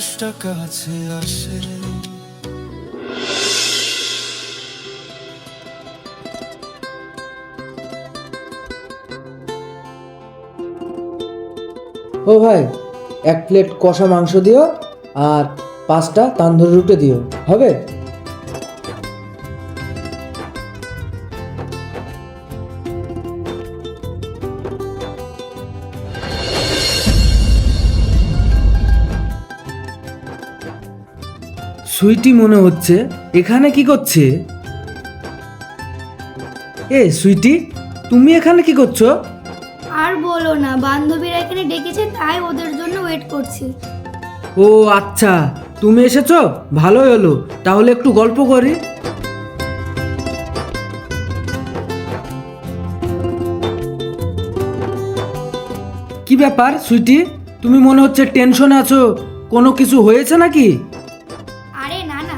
আকাশটা কাছে আসে। ও ভাই, 1 প্লেট কষা মাংস দিও আর 5টা তান্দুরি রুটি দিও, হবে? সুইটি মনে হচ্ছে এখানে কি করছে? সুইটি, তুমি এখানে কি করছো? আর বলো না, বান্ধবীরা এখানে ডেকেছে তাই ওদের জন্য ওয়েট করছি। ও আচ্ছা, তুমি এসেছো, ভালোই হলো। তাহলে একটু গল্প করি। কি ব্যাপার সুইটি, তুমি মনে হচ্ছে টেনশনে আছো, কোনো কিছু হয়েছে নাকি? আরে না না,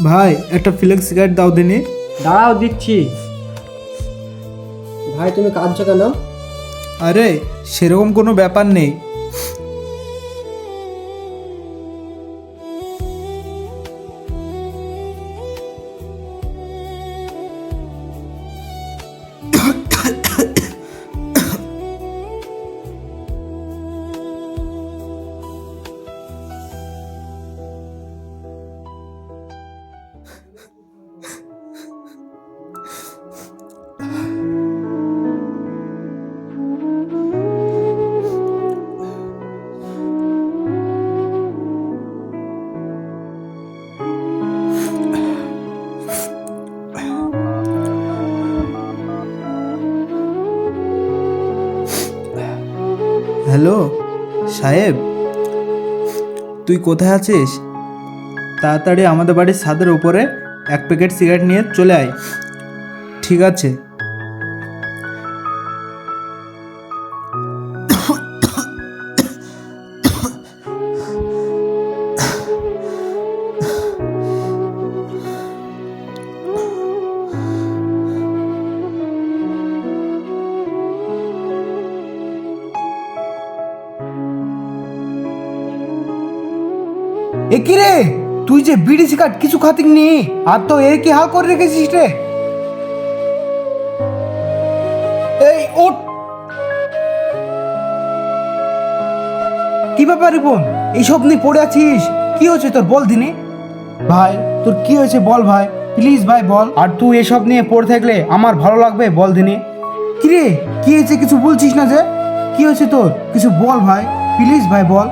ভাই একটা ফ্লেক্স সিগারেট দাও দিনে। দাঁড়াও, দিচ্ছি। ভাই তুমি কাঁদছো কেন? আরে সেরকম কোনো ব্যাপার নেই। হ্যালো সাহেব, তুই কোথায় আছিস? তাড়াতাড়ি আমাদের বাড়ির ছাদের উপরে 1 প্যাকেট সিগারেট নিয়ে চলে আয়। ঠিক আছে। এ কি রে, তুই যে বিড়ি সিগারেট কিছু খাতিক নি, আর তো এর কি হাল করে রেখেছিস রে? এই ওঠ। কি ব্যাপার বোন, এইসব নিয়ে পড়ে আছিস? কি হয়েছে তোর, বল দিনে। ভাই তোর কি হয়েছে বল ভাই, প্লিজ ভাই বল। আর তুই এসব নিয়ে পড়ে থাকলে আমার ভালো লাগবে, বল দিনে। কি রে, কি হয়েছে কিছু বলছিস না যে? কি হয়েছে তোর, কিছু বল ভাই, প্লিজ ভাই বল।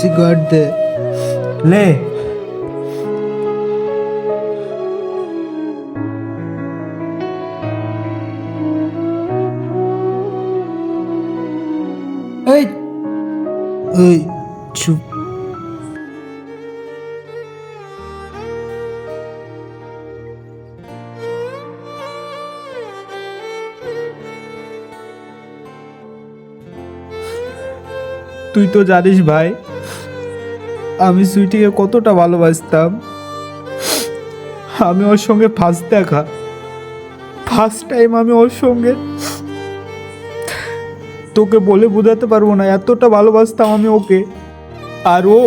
সিগারেট দে। লে। এই ওই চুপ। তুই তো জানিস ভাই, আমি সুইটিকে কতটা ভালোবাসতাম। আমি ওর সঙ্গে ফার্স্ট টাইম আমি ওর সঙ্গে, তোকে বলে বোঝাতে পারবো না, এতটা ভালোবাসতাম আমি ওকে। আর ও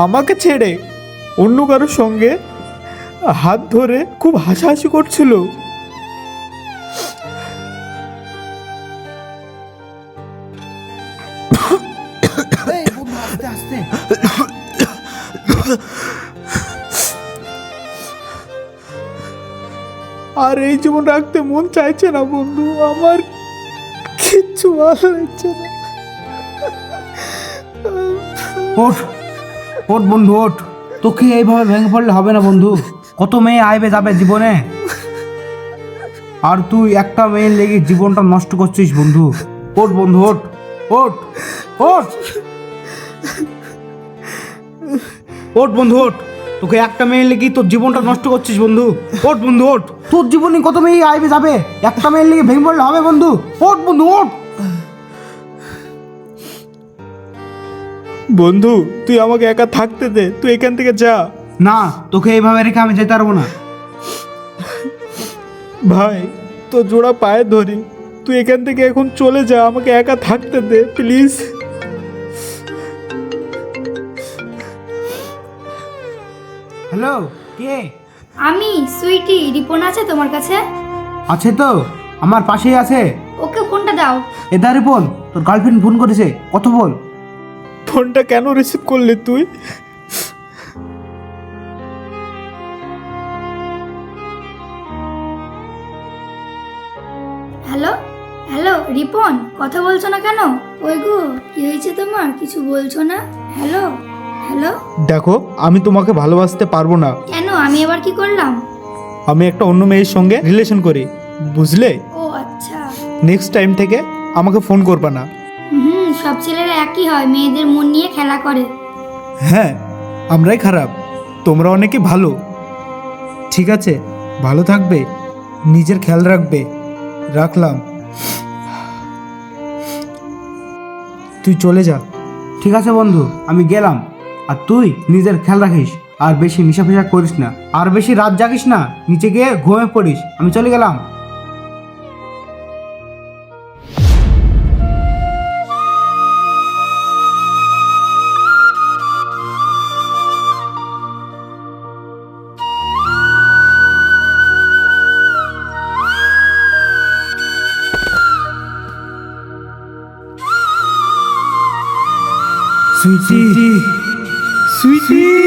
আমাকে ছেড়ে অন্য কারোর সঙ্গে হাত ধরে খুব হাসাহাসি করছিল। এই বন্ধু, আস্তে আস্তে। আর এই জীবন রাখতে মন চাইছে না বন্ধু, আমার কিচ্ছু ভালো লাগছে না। ওঠ ওঠ বন্ধু, ওঠ। তোকে এইভাবে ভেঙে পড়লে হবে না বন্ধু। কত মেয়ে আইবে যাবে জীবনে, আর তুই একটা মেয়ের লেগে জীবনটা নষ্ট করছিস বন্ধু। ওঠ বন্ধু, ওঠ ওঠ ওঠ ওঠ বন্ধু, ওঠ। তোকে একটা মেয়ের লেগে তোর জীবনটা নষ্ট করছিস বন্ধু। ওঠ বন্ধু, ওঠ। তোর জীবনে কত মেয়ে আইবে যাবে, একটা মেয়ের লেগে ভেঙে পড়লে হবে বন্ধু। ওঠ বন্ধু, ওঠ। বন্ধু তুই আমাকে একা থাকতে দে, তুই এখান থেকে যা। না, তোকে এইভাবে রেখে আমি যেতে পারবো না। ভাই তো জোড়া পায়ে ধরি, তুই এখান থেকে এখন চলে যা, আমাকে একা থাকতে দে প্লিজ। হ্যালো, কে? আমি সুইটি। রিপন আছে তোমার কাছে? আছে তো, আমার পাশেই আছে। ওকে ফোনটা দাও। এদারে বল, তোর গার্লফ্রেন্ড ফোন করেছে, কত বল। ফোনটা কেন রিসিভ করলি তুই? হ্যালো হ্যালো রিপন, কথা বলছো না কেন? ওই গো, কি হয়েছে তোমার? কিছু বলছো না? Hello hello. দেখো, আমি তোমাকে ভালোবাসতে পারবো না। কেন? আমি আবার কি করলাম? আমি একটা অন্য মেয়ের সঙ্গে রিলেশন করি, বুঝলে? ও আচ্ছা। নেক্সট টাইম থেকে আমাকে ফোন করবা না। সব ছেলেরা একই হয়, মেয়েদের মন নিয়ে খেলা করে। হ্যাঁ, আমরাই খারাপ, তোমরা অনেকে ভালো। ঠিক আছে, ভালো থাকবে, নিজের খেয়াল রাখবে। রাখলাম, তুই চলে যা। ঠিক আছে বন্ধু, আমি গেলাম। আর তুই নিজের খেয়াল রাখিস, আর বেশি নেশা ফেশা করিস না, আর বেশি রাত জাগিস না, নিচে গিয়ে ঘুমিয়ে পড়িস। আমি চলে গেলাম। সুইটি, সুইটি।